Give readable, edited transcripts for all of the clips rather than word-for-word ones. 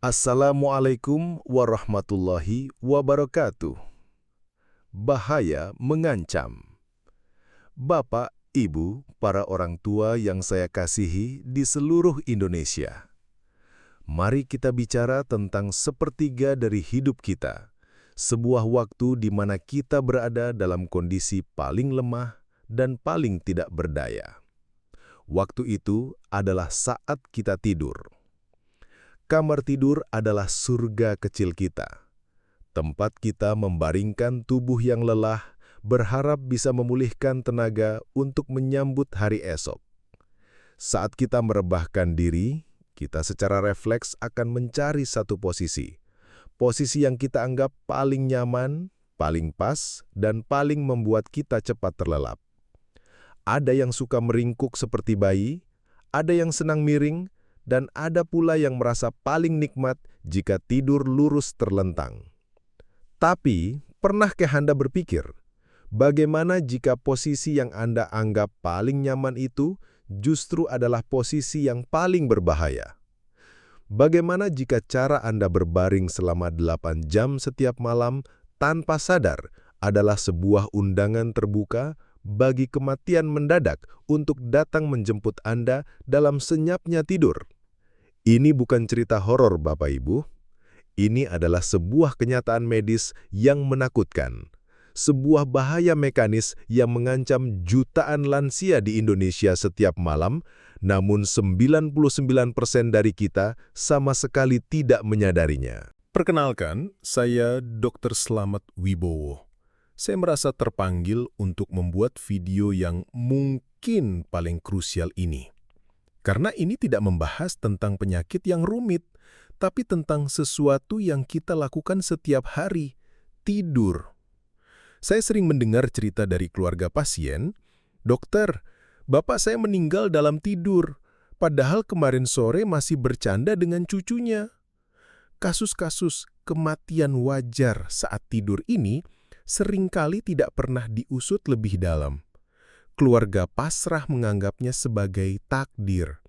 Assalamualaikum warahmatullahi wabarakatuh. Bahaya mengancam. Bapak, Ibu, para orang tua yang saya kasihi di seluruh Indonesia. Mari kita bicara tentang sepertiga dari hidup kita. Sebuah waktu di mana kita berada dalam kondisi paling lemah dan paling tidak berdaya. Waktu itu adalah saat kita tidur. Kamar tidur adalah surga kecil kita. Tempat kita membaringkan tubuh yang lelah, berharap bisa memulihkan tenaga untuk menyambut hari esok. Saat kita merebahkan diri, kita secara refleks akan mencari satu posisi. Posisi yang kita anggap paling nyaman, paling pas, dan paling membuat kita cepat terlelap. Ada yang suka meringkuk seperti bayi, ada yang senang miring, dan ada pula yang merasa paling nikmat jika tidur lurus terlentang. Tapi, pernahkah Anda berpikir, bagaimana jika posisi yang Anda anggap paling nyaman itu justru adalah posisi yang paling berbahaya? Bagaimana jika cara Anda berbaring selama 8 jam setiap malam tanpa sadar adalah sebuah undangan terbuka bagi kematian mendadak untuk datang menjemput Anda dalam senyapnya tidur? Ini bukan cerita horor, Bapak Ibu. Ini adalah sebuah kenyataan medis yang menakutkan. Sebuah bahaya mekanis yang mengancam jutaan lansia di Indonesia setiap malam, namun 99% dari kita sama sekali tidak menyadarinya. Perkenalkan, saya Dr. Slamet Wibowo. Saya merasa terpanggil untuk membuat video yang mungkin paling krusial ini. Karena ini tidak membahas tentang penyakit yang rumit, tapi tentang sesuatu yang kita lakukan setiap hari, tidur. Saya sering mendengar cerita dari keluarga pasien, "Dokter, bapak saya meninggal dalam tidur, padahal kemarin sore masih bercanda dengan cucunya." Kasus-kasus kematian wajar saat tidur ini seringkali tidak pernah diusut lebih dalam. Keluarga pasrah menganggapnya sebagai takdir.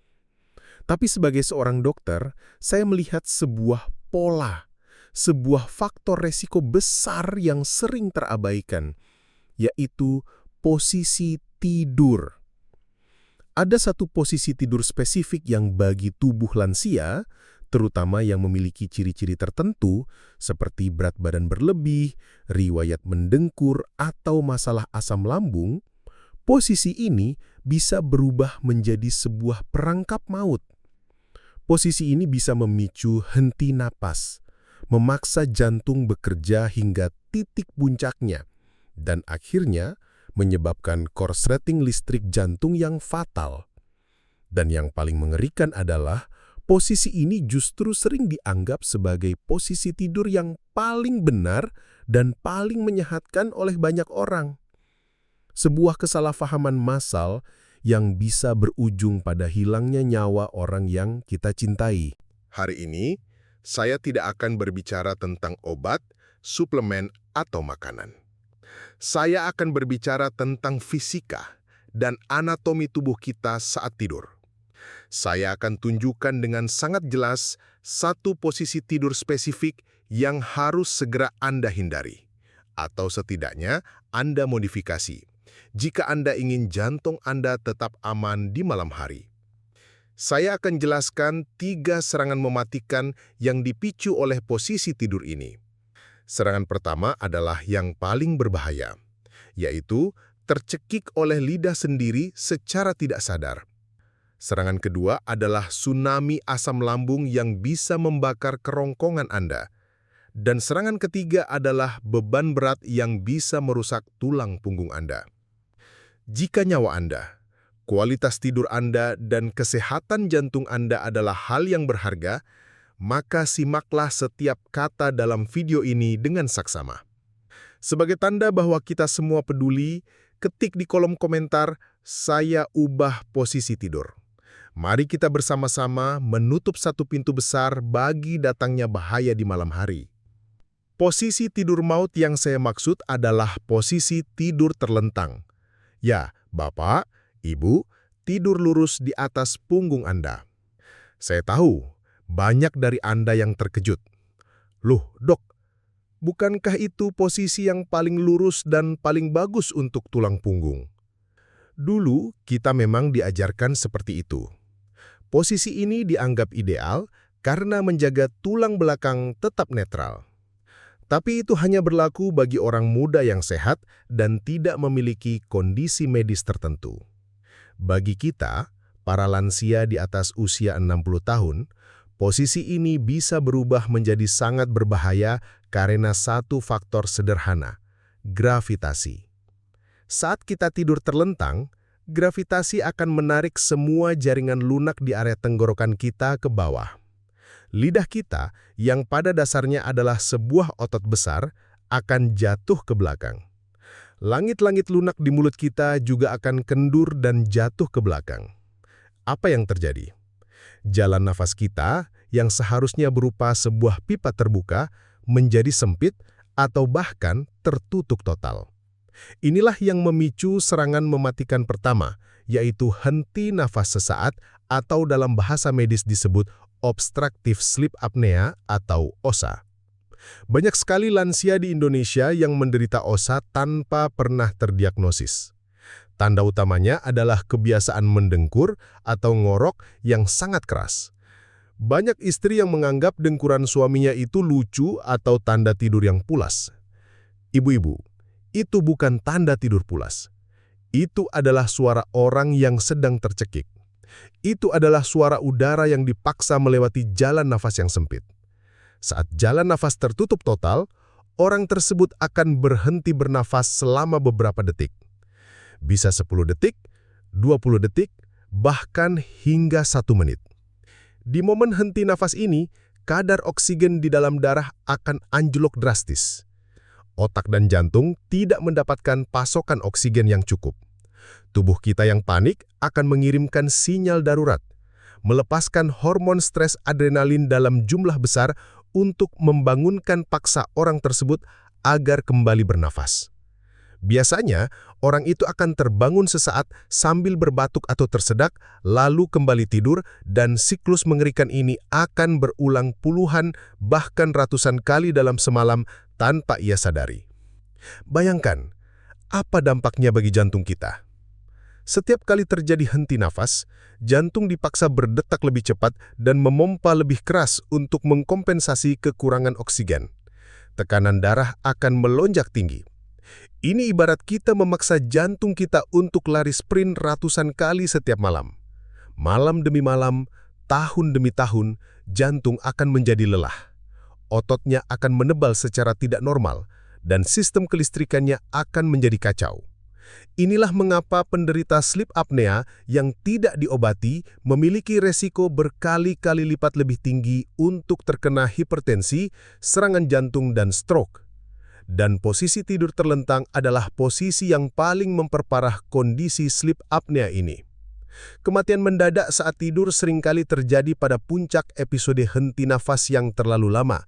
Tapi sebagai seorang dokter, saya melihat sebuah pola, sebuah faktor resiko besar yang sering terabaikan, yaitu posisi tidur. Ada satu posisi tidur spesifik yang bagi tubuh lansia, terutama yang memiliki ciri-ciri tertentu seperti berat badan berlebih, riwayat mendengkur, atau masalah asam lambung, posisi ini bisa berubah menjadi sebuah perangkap maut. Posisi ini bisa memicu henti napas, memaksa jantung bekerja hingga titik puncaknya, dan akhirnya menyebabkan korsleting listrik jantung yang fatal. Dan yang paling mengerikan adalah posisi ini justru sering dianggap sebagai posisi tidur yang paling benar dan paling menyehatkan oleh banyak orang. Sebuah kesalahpahaman massal yang bisa berujung pada hilangnya nyawa orang yang kita cintai. Hari ini, saya tidak akan berbicara tentang obat, suplemen, atau makanan. Saya akan berbicara tentang fisika dan anatomi tubuh kita saat tidur. Saya akan tunjukkan dengan sangat jelas satu posisi tidur spesifik yang harus segera Anda hindari, atau setidaknya Anda modifikasi, jika Anda ingin jantung Anda tetap aman di malam hari. Saya akan jelaskan 3 serangan mematikan yang dipicu oleh posisi tidur ini. Serangan pertama adalah yang paling berbahaya, yaitu tercekik oleh lidah sendiri secara tidak sadar. Serangan kedua adalah tsunami asam lambung yang bisa membakar kerongkongan Anda. Dan serangan ketiga adalah beban berat yang bisa merusak tulang punggung Anda. Jika nyawa Anda, kualitas tidur Anda, dan kesehatan jantung Anda adalah hal yang berharga, maka simaklah setiap kata dalam video ini dengan saksama. Sebagai tanda bahwa kita semua peduli, ketik di kolom komentar, "Saya ubah posisi tidur." Mari kita bersama-sama menutup satu pintu besar bagi datangnya bahaya di malam hari. Posisi tidur maut yang saya maksud adalah posisi tidur terlentang. Ya, Bapak, Ibu, tidur lurus di atas punggung Anda. Saya tahu, Banyak dari Anda yang terkejut. Loh, dok, bukankah itu posisi yang paling lurus dan paling bagus untuk tulang punggung? Dulu, kita memang diajarkan seperti itu. Posisi ini dianggap ideal karena menjaga tulang belakang tetap netral. Tapi itu hanya berlaku bagi orang muda yang sehat dan tidak memiliki kondisi medis tertentu. Bagi kita, para lansia di atas usia 60 tahun, posisi ini bisa berubah menjadi sangat berbahaya karena satu faktor sederhana, gravitasi. Saat kita tidur terlentang, gravitasi akan menarik semua jaringan lunak di area tenggorokan kita ke bawah. Lidah kita, yang pada dasarnya adalah sebuah otot besar, akan jatuh ke belakang. Langit-langit lunak di mulut kita juga akan kendur dan jatuh ke belakang. Apa yang terjadi? Jalan nafas kita, yang seharusnya berupa sebuah pipa terbuka, menjadi sempit atau bahkan tertutup total. Inilah yang memicu serangan mematikan pertama, yaitu henti nafas sesaat atau dalam bahasa medis disebut obstructive sleep apnea atau OSA. Banyak sekali lansia di Indonesia yang menderita OSA tanpa pernah terdiagnosis. Tanda utamanya adalah kebiasaan mendengkur atau ngorok yang sangat keras. Banyak istri yang menganggap dengkuran suaminya itu lucu atau tanda tidur yang pulas. Ibu-ibu, itu bukan tanda tidur pulas. Itu adalah suara orang yang sedang tercekik. Itu adalah suara udara yang dipaksa melewati jalan nafas yang sempit. Saat jalan nafas tertutup total, orang tersebut akan berhenti bernafas selama beberapa detik. Bisa 10 detik, 20 detik, bahkan hingga 1 menit. Di momen henti nafas ini, kadar oksigen di dalam darah akan anjlok drastis. Otak dan jantung tidak mendapatkan pasokan oksigen yang cukup. Tubuh kita yang panik akan mengirimkan sinyal darurat, melepaskan hormon stres adrenalin dalam jumlah besar untuk membangunkan paksa orang tersebut agar kembali bernafas. Biasanya, orang itu akan terbangun sesaat sambil berbatuk atau tersedak, lalu kembali tidur, dan siklus mengerikan ini akan berulang puluhan, bahkan ratusan kali dalam semalam tanpa ia sadari. Bayangkan, apa dampaknya bagi jantung kita? Setiap kali terjadi henti nafas, jantung dipaksa berdetak lebih cepat dan memompa lebih keras untuk mengkompensasi kekurangan oksigen. Tekanan darah akan melonjak tinggi. Ini ibarat kita memaksa jantung kita untuk lari sprint ratusan kali setiap malam. Malam demi malam, tahun demi tahun, jantung akan menjadi lelah. Ototnya akan menebal secara tidak normal, dan sistem kelistrikannya akan menjadi kacau. Inilah mengapa penderita sleep apnea yang tidak diobati memiliki resiko berkali-kali lipat lebih tinggi untuk terkena hipertensi, serangan jantung, dan stroke. Dan posisi tidur terlentang adalah posisi yang paling memperparah kondisi sleep apnea ini. Kematian mendadak saat tidur seringkali terjadi pada puncak episode henti nafas yang terlalu lama,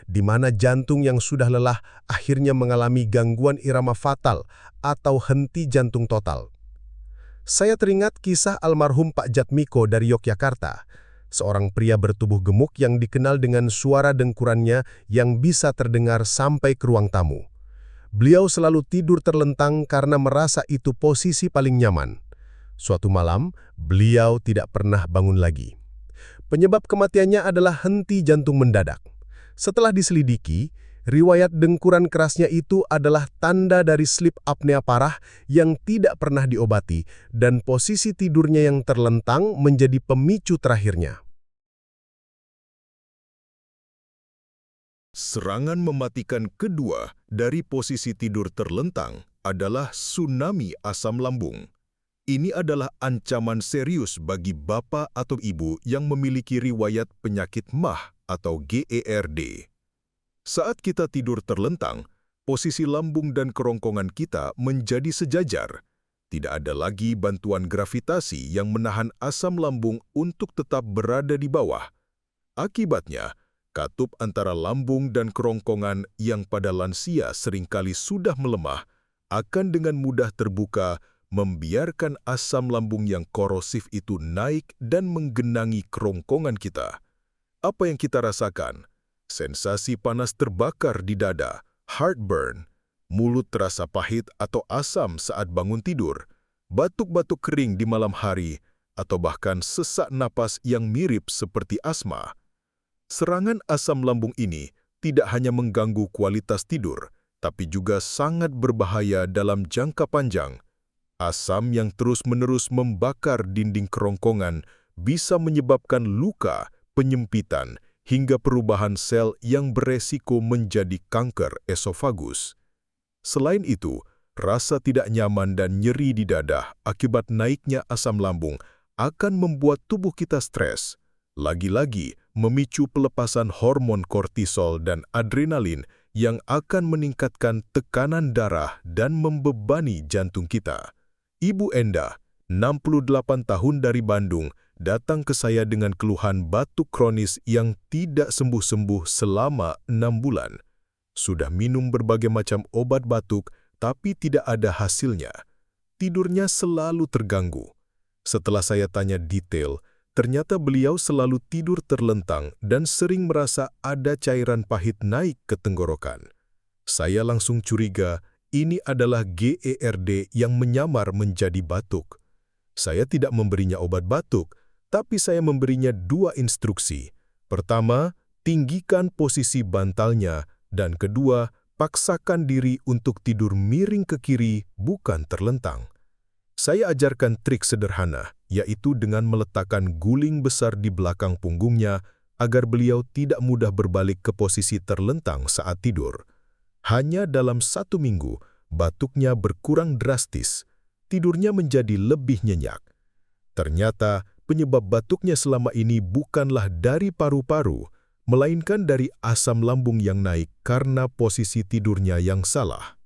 di mana jantung yang sudah lelah akhirnya mengalami gangguan irama fatal atau henti jantung total. Saya teringat kisah almarhum Pak Jatmiko dari Yogyakarta, seorang pria bertubuh gemuk yang dikenal dengan suara dengkurannya yang bisa terdengar sampai ke ruang tamu. Beliau selalu tidur terlentang karena merasa itu posisi paling nyaman. Suatu malam, beliau tidak pernah bangun lagi. Penyebab kematiannya adalah henti jantung mendadak. Setelah diselidiki, riwayat dengkuran kerasnya itu adalah tanda dari sleep apnea parah yang tidak pernah diobati, dan posisi tidurnya yang terlentang menjadi pemicu terakhirnya. Serangan mematikan kedua dari posisi tidur terlentang adalah tsunami asam lambung. Ini adalah ancaman serius bagi bapak atau ibu yang memiliki riwayat penyakit MAH atau GERD. Saat kita tidur terlentang, posisi lambung dan kerongkongan kita menjadi sejajar. Tidak ada lagi bantuan gravitasi yang menahan asam lambung untuk tetap berada di bawah. Akibatnya, katup antara lambung dan kerongkongan yang pada lansia seringkali sudah melemah akan dengan mudah terbuka, membiarkan asam lambung yang korosif itu naik dan menggenangi kerongkongan kita. Apa yang kita rasakan? Sensasi panas terbakar di dada, heartburn, mulut terasa pahit atau asam saat bangun tidur, batuk-batuk kering di malam hari, atau bahkan sesak napas yang mirip seperti asma. Serangan asam lambung ini tidak hanya mengganggu kualitas tidur, tapi juga sangat berbahaya dalam jangka panjang. Asam yang terus-menerus membakar dinding kerongkongan bisa menyebabkan luka, penyempitan, hingga perubahan sel yang beresiko menjadi kanker esofagus. Selain itu, rasa tidak nyaman dan nyeri di dada akibat naiknya asam lambung akan membuat tubuh kita stres. Lagi-lagi, memicu pelepasan hormon kortisol dan adrenalin yang akan meningkatkan tekanan darah dan membebani jantung kita. Ibu Enda, 68 tahun dari Bandung, datang ke saya dengan keluhan batuk kronis yang tidak sembuh-sembuh selama 6 bulan. Sudah minum berbagai macam obat batuk, tapi tidak ada hasilnya. Tidurnya selalu terganggu. Setelah saya tanya detail, ternyata beliau selalu tidur terlentang dan sering merasa ada cairan pahit naik ke tenggorokan. Saya langsung curiga ini adalah GERD yang menyamar menjadi batuk. Saya tidak memberinya obat batuk, tapi saya memberinya 2 instruksi. Pertama, tinggikan posisi bantalnya, dan kedua, paksakan diri untuk tidur miring ke kiri, bukan terlentang. Saya ajarkan trik sederhana, yaitu dengan meletakkan guling besar di belakang punggungnya agar beliau tidak mudah berbalik ke posisi terlentang saat tidur. Hanya dalam 1 minggu, batuknya berkurang drastis. Tidurnya menjadi lebih nyenyak. Ternyata, penyebab batuknya selama ini bukanlah dari paru-paru, melainkan dari asam lambung yang naik karena posisi tidurnya yang salah.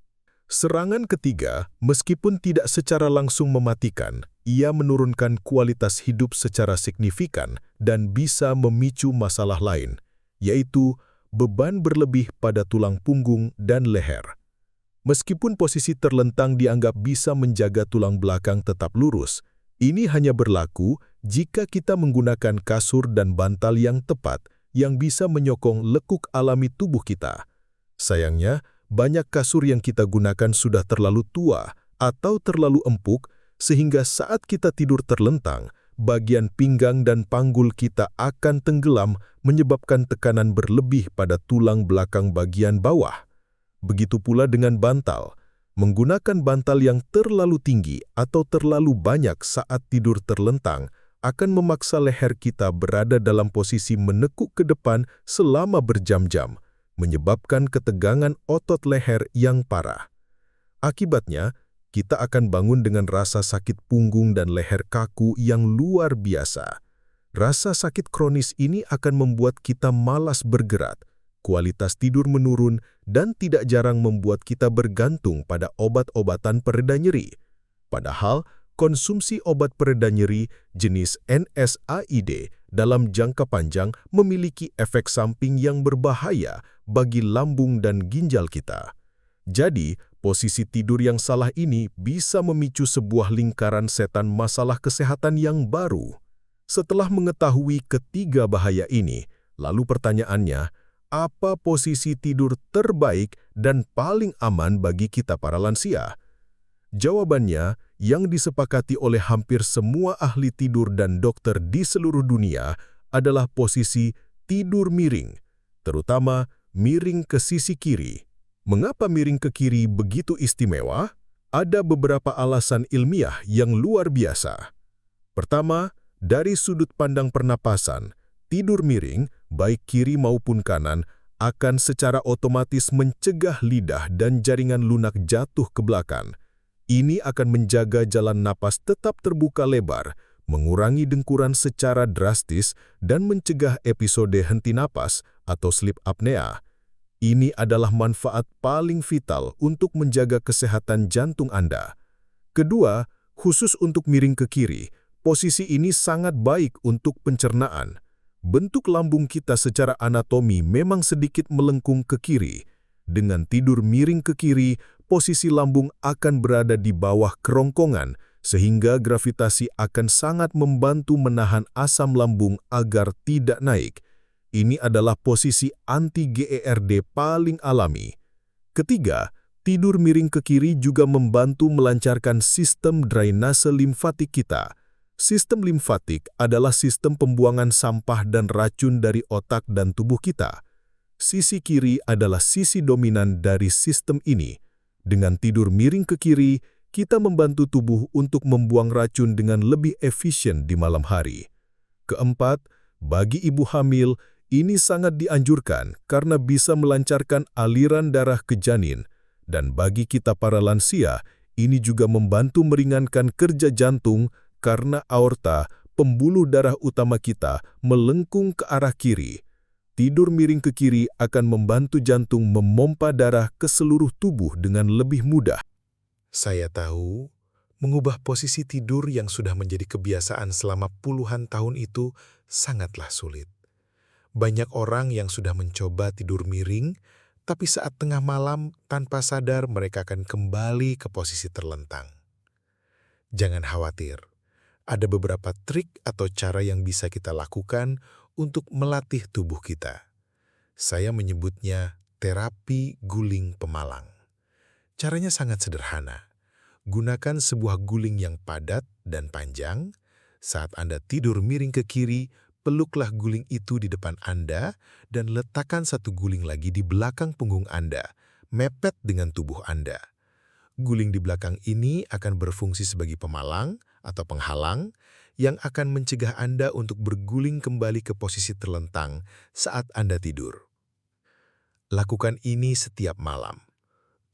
Serangan ketiga, meskipun tidak secara langsung mematikan, ia menurunkan kualitas hidup secara signifikan dan bisa memicu masalah lain, yaitu beban berlebih pada tulang punggung dan leher. Meskipun posisi terlentang dianggap bisa menjaga tulang belakang tetap lurus, ini hanya berlaku jika kita menggunakan kasur dan bantal yang tepat yang bisa menyokong lekuk alami tubuh kita. Sayangnya, banyak kasur yang kita gunakan sudah terlalu tua atau terlalu empuk sehingga saat kita tidur terlentang, bagian pinggang dan panggul kita akan tenggelam menyebabkan tekanan berlebih pada tulang belakang bagian bawah. Begitu pula dengan bantal. Menggunakan bantal yang terlalu tinggi atau terlalu banyak saat tidur terlentang akan memaksa leher kita berada dalam posisi menekuk ke depan selama berjam-jam, menyebabkan ketegangan otot leher yang parah. Akibatnya, kita akan bangun dengan rasa sakit punggung dan leher kaku yang luar biasa. Rasa sakit kronis ini akan membuat kita malas bergerak, kualitas tidur menurun, dan tidak jarang membuat kita bergantung pada obat-obatan pereda nyeri. Padahal, konsumsi obat pereda nyeri jenis NSAID dalam jangka panjang memiliki efek samping yang berbahaya bagi lambung dan ginjal kita. Jadi, posisi tidur yang salah ini bisa memicu sebuah lingkaran setan masalah kesehatan yang baru. Setelah mengetahui ketiga bahaya ini, lalu pertanyaannya, apa posisi tidur terbaik dan paling aman bagi kita para lansia? Jawabannya, yang disepakati oleh hampir semua ahli tidur dan dokter di seluruh dunia, adalah posisi tidur miring, terutama miring ke sisi kiri. Mengapa miring ke kiri begitu istimewa? Ada beberapa alasan ilmiah yang luar biasa. Pertama, dari sudut pandang pernapasan, tidur miring, baik kiri maupun kanan, akan secara otomatis mencegah lidah dan jaringan lunak jatuh ke belakang. Ini akan menjaga jalan napas tetap terbuka lebar, mengurangi dengkuran secara drastis, dan mencegah episode henti napas atau sleep apnea. Ini adalah manfaat paling vital untuk menjaga kesehatan jantung Anda. Kedua, khusus untuk miring ke kiri, posisi ini sangat baik untuk pencernaan. Bentuk lambung kita secara anatomi memang sedikit melengkung ke kiri. Dengan tidur miring ke kiri, posisi lambung akan berada di bawah kerongkongan, sehingga gravitasi akan sangat membantu menahan asam lambung agar tidak naik. Ini adalah posisi anti-GERD paling alami. Ketiga, tidur miring ke kiri juga membantu melancarkan sistem drainase limfatik kita. Sistem limfatik adalah sistem pembuangan sampah dan racun dari otak dan tubuh kita. Sisi kiri adalah sisi dominan dari sistem ini. Dengan tidur miring ke kiri, kita membantu tubuh untuk membuang racun dengan lebih efisien di malam hari. Keempat, bagi ibu hamil, ini sangat dianjurkan karena bisa melancarkan aliran darah ke janin. Dan bagi kita para lansia, ini juga membantu meringankan kerja jantung karena aorta, pembuluh darah utama kita, melengkung ke arah kiri. Tidur miring ke kiri akan membantu jantung memompa darah ke seluruh tubuh dengan lebih mudah. Saya tahu, mengubah posisi tidur yang sudah menjadi kebiasaan selama puluhan tahun itu sangatlah sulit. Banyak orang yang sudah mencoba tidur miring, tapi saat tengah malam tanpa sadar mereka akan kembali ke posisi terlentang. Jangan khawatir, ada beberapa trik atau cara yang bisa kita lakukan untuk melatih tubuh kita. Saya menyebutnya terapi guling pemalang. Caranya sangat sederhana. Gunakan sebuah guling yang padat dan panjang. Saat Anda tidur miring ke kiri, peluklah guling itu di depan Anda dan letakkan satu guling lagi di belakang punggung Anda, mepet dengan tubuh Anda. Guling di belakang ini akan berfungsi sebagai pemalang atau penghalang yang akan mencegah Anda untuk berguling kembali ke posisi terlentang saat Anda tidur. Lakukan ini setiap malam.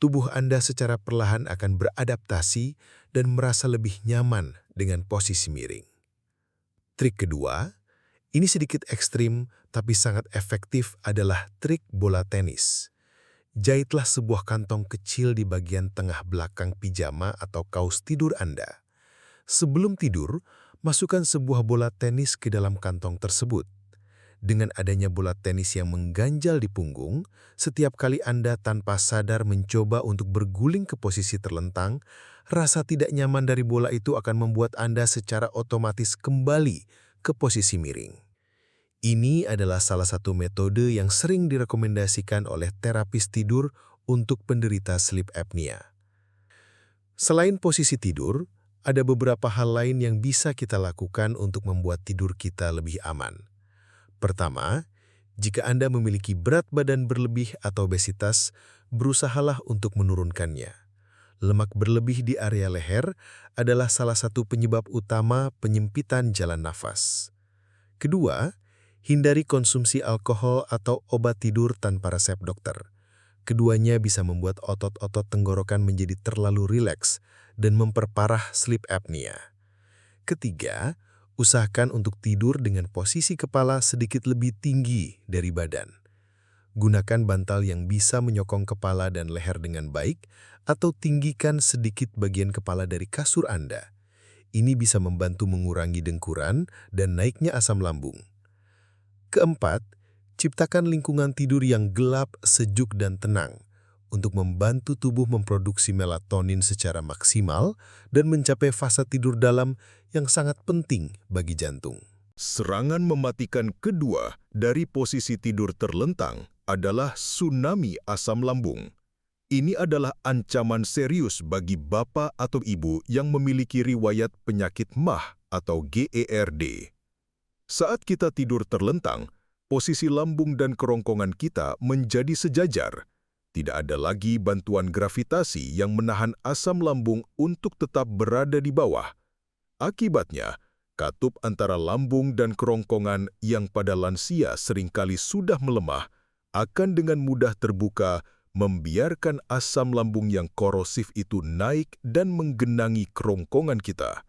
Tubuh Anda secara perlahan akan beradaptasi dan merasa lebih nyaman dengan posisi miring. Trik kedua, ini sedikit ekstrim tapi sangat efektif adalah trik bola tenis. Jahitlah sebuah kantong kecil di bagian tengah belakang pijama atau kaos tidur Anda. Sebelum tidur, masukkan sebuah bola tenis ke dalam kantong tersebut. Dengan adanya bola tenis yang mengganjal di punggung, setiap kali Anda tanpa sadar mencoba untuk berguling ke posisi terlentang, rasa tidak nyaman dari bola itu akan membuat Anda secara otomatis kembali ke posisi miring. Ini adalah salah satu metode yang sering direkomendasikan oleh terapis tidur untuk penderita sleep apnea. Selain posisi tidur, ada beberapa hal lain yang bisa kita lakukan untuk membuat tidur kita lebih aman. Pertama, jika Anda memiliki berat badan berlebih atau obesitas, berusahalah untuk menurunkannya. Lemak berlebih di area leher adalah salah satu penyebab utama penyempitan jalan nafas. Kedua, hindari konsumsi alkohol atau obat tidur tanpa resep dokter. Keduanya bisa membuat otot-otot tenggorokan menjadi terlalu rileks dan memperparah sleep apnea. Ketiga, usahakan untuk tidur dengan posisi kepala sedikit lebih tinggi dari badan. Gunakan bantal yang bisa menyokong kepala dan leher dengan baik atau tinggikan sedikit bagian kepala dari kasur Anda. Ini bisa membantu mengurangi dengkuran dan naiknya asam lambung. Keempat, ciptakan lingkungan tidur yang gelap, sejuk, dan tenang untuk membantu tubuh memproduksi melatonin secara maksimal dan mencapai fase tidur dalam yang sangat penting bagi jantung. Serangan mematikan kedua dari posisi tidur terlentang adalah tsunami asam lambung. Ini adalah ancaman serius bagi bapak atau ibu yang memiliki riwayat penyakit MAH atau GERD. Saat kita tidur terlentang, posisi lambung dan kerongkongan kita menjadi sejajar. Tidak ada lagi bantuan gravitasi yang menahan asam lambung untuk tetap berada di bawah. Akibatnya, katup antara lambung dan kerongkongan yang pada lansia seringkali sudah melemah akan dengan mudah terbuka, membiarkan asam lambung yang korosif itu naik dan menggenangi kerongkongan kita.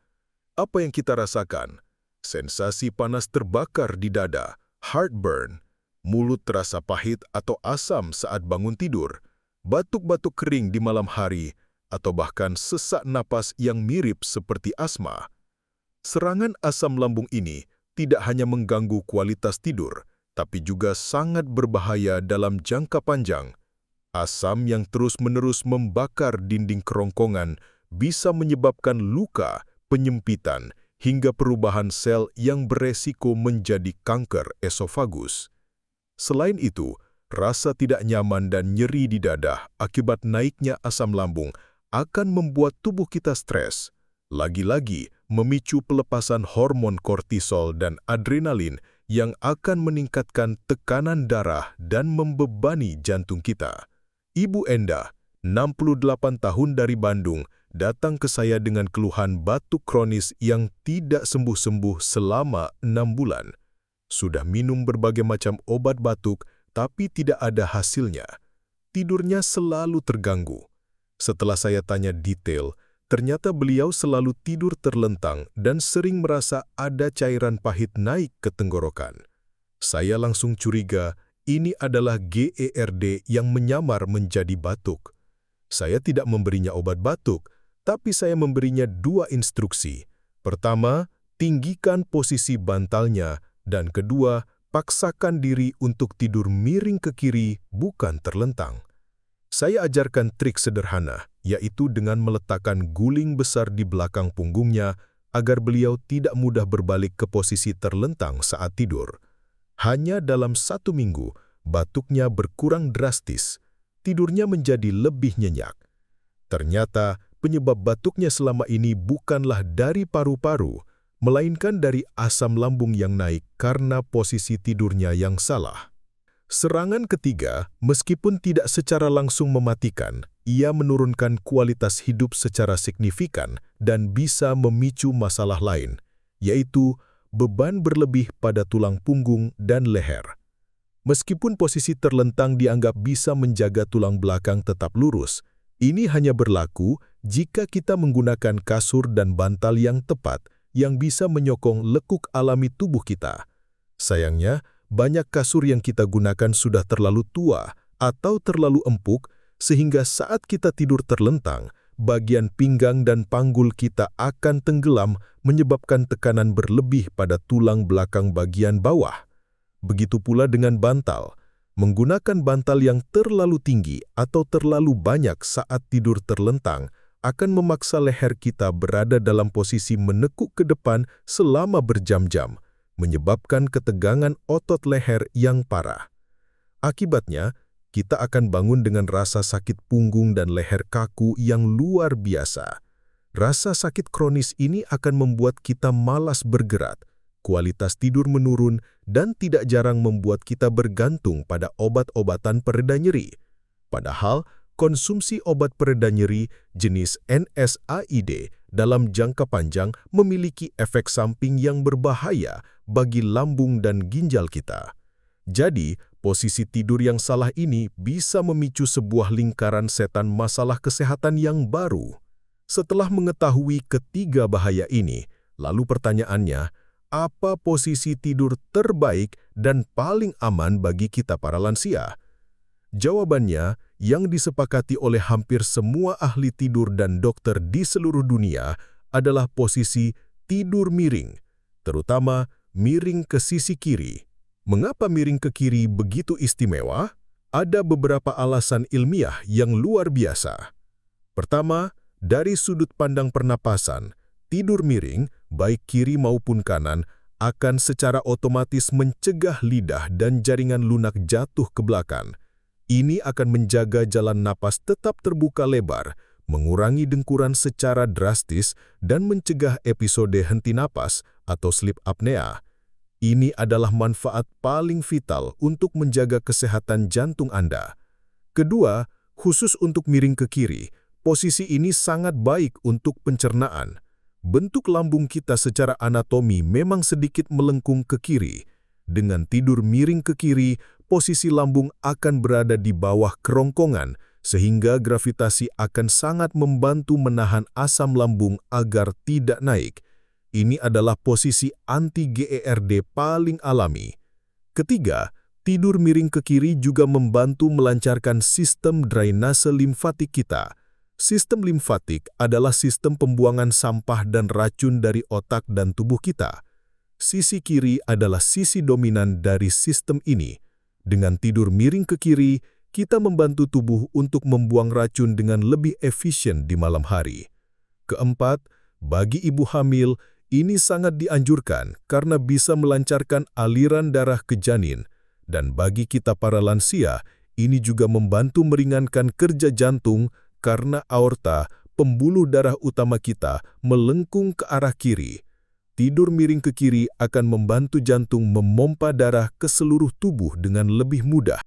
Apa yang kita rasakan? Sensasi panas terbakar di dada, heartburn, mulut terasa pahit atau asam saat bangun tidur, batuk-batuk kering di malam hari, atau bahkan sesak napas yang mirip seperti asma. Serangan asam lambung ini tidak hanya mengganggu kualitas tidur, tapi juga sangat berbahaya dalam jangka panjang. Asam yang terus-menerus membakar dinding kerongkongan bisa menyebabkan luka, penyempitan, hingga perubahan sel yang beresiko menjadi kanker esofagus. Selain itu, rasa tidak nyaman dan nyeri di dada akibat naiknya asam lambung akan membuat tubuh kita stres. Lagi-lagi memicu pelepasan hormon kortisol dan adrenalin yang akan meningkatkan tekanan darah dan membebani jantung kita. Ibu Enda, 68 tahun dari Bandung, datang ke saya dengan keluhan batuk kronis yang tidak sembuh-sembuh selama 6 bulan. Sudah minum berbagai macam obat batuk, tapi tidak ada hasilnya. Tidurnya selalu terganggu. Setelah saya tanya detail, ternyata beliau selalu tidur terlentang dan sering merasa ada cairan pahit naik ke tenggorokan. Saya langsung curiga ini adalah GERD yang menyamar menjadi batuk. Saya tidak memberinya obat batuk, tapi saya memberinya 2 instruksi. Pertama, tinggikan posisi bantalnya, dan kedua, paksakan diri untuk tidur miring ke kiri, bukan terlentang. Saya ajarkan trik sederhana, yaitu dengan meletakkan guling besar di belakang punggungnya agar beliau tidak mudah berbalik ke posisi terlentang saat tidur. Hanya dalam 1 minggu, batuknya berkurang drastis. Tidurnya menjadi lebih nyenyak. Ternyata, penyebab batuknya selama ini bukanlah dari paru-paru, melainkan dari asam lambung yang naik karena posisi tidurnya yang salah. Serangan ketiga, meskipun tidak secara langsung mematikan, ia menurunkan kualitas hidup secara signifikan dan bisa memicu masalah lain, yaitu beban berlebih pada tulang punggung dan leher. Meskipun posisi terlentang dianggap bisa menjaga tulang belakang tetap lurus, ini hanya berlaku jika kita menggunakan kasur dan bantal yang tepat yang bisa menyokong lekuk alami tubuh kita. Sayangnya, banyak kasur yang kita gunakan sudah terlalu tua atau terlalu empuk sehingga saat kita tidur terlentang, bagian pinggang dan panggul kita akan tenggelam menyebabkan tekanan berlebih pada tulang belakang bagian bawah. Begitu pula dengan bantal. Menggunakan bantal yang terlalu tinggi atau terlalu banyak saat tidur terlentang akan memaksa leher kita berada dalam posisi menekuk ke depan selama berjam-jam, menyebabkan ketegangan otot leher yang parah. Akibatnya, kita akan bangun dengan rasa sakit punggung dan leher kaku yang luar biasa. Rasa sakit kronis ini akan membuat kita malas bergerak, kualitas tidur menurun, dan tidak jarang membuat kita bergantung pada obat-obatan pereda nyeri. Padahal, konsumsi obat pereda nyeri jenis NSAID dalam jangka panjang memiliki efek samping yang berbahaya bagi lambung dan ginjal kita. Jadi, posisi tidur yang salah ini bisa memicu sebuah lingkaran setan masalah kesehatan yang baru. Setelah mengetahui ketiga bahaya ini, lalu pertanyaannya, apa posisi tidur terbaik dan paling aman bagi kita para lansia? Jawabannya, yang disepakati oleh hampir semua ahli tidur dan dokter di seluruh dunia adalah posisi tidur miring, terutama miring ke sisi kiri. Mengapa miring ke kiri begitu istimewa? Ada beberapa alasan ilmiah yang luar biasa. Pertama, dari sudut pandang pernapasan, tidur miring, baik kiri maupun kanan, akan secara otomatis mencegah lidah dan jaringan lunak jatuh ke belakang. Ini akan menjaga jalan napas tetap terbuka lebar, mengurangi dengkuran secara drastis, dan mencegah episode henti napas atau sleep apnea. Ini adalah manfaat paling vital untuk menjaga kesehatan jantung Anda. Kedua, khusus untuk miring ke kiri, posisi ini sangat baik untuk pencernaan. Bentuk lambung kita secara anatomi memang sedikit melengkung ke kiri. Dengan tidur miring ke kiri, posisi lambung akan berada di bawah kerongkongan, sehingga gravitasi akan sangat membantu menahan asam lambung agar tidak naik. Ini adalah posisi anti-GERD paling alami. Ketiga, tidur miring ke kiri juga membantu melancarkan sistem drainase limfatik kita. Sistem limfatik adalah sistem pembuangan sampah dan racun dari otak dan tubuh kita. Sisi kiri adalah sisi dominan dari sistem ini. Dengan tidur miring ke kiri, kita membantu tubuh untuk membuang racun dengan lebih efisien di malam hari. Keempat, bagi ibu hamil, ini sangat dianjurkan karena bisa melancarkan aliran darah ke janin. Dan bagi kita para lansia, ini juga membantu meringankan kerja jantung karena aorta, pembuluh darah utama kita, melengkung ke arah kiri. Tidur miring ke kiri akan membantu jantung memompa darah ke seluruh tubuh dengan lebih mudah.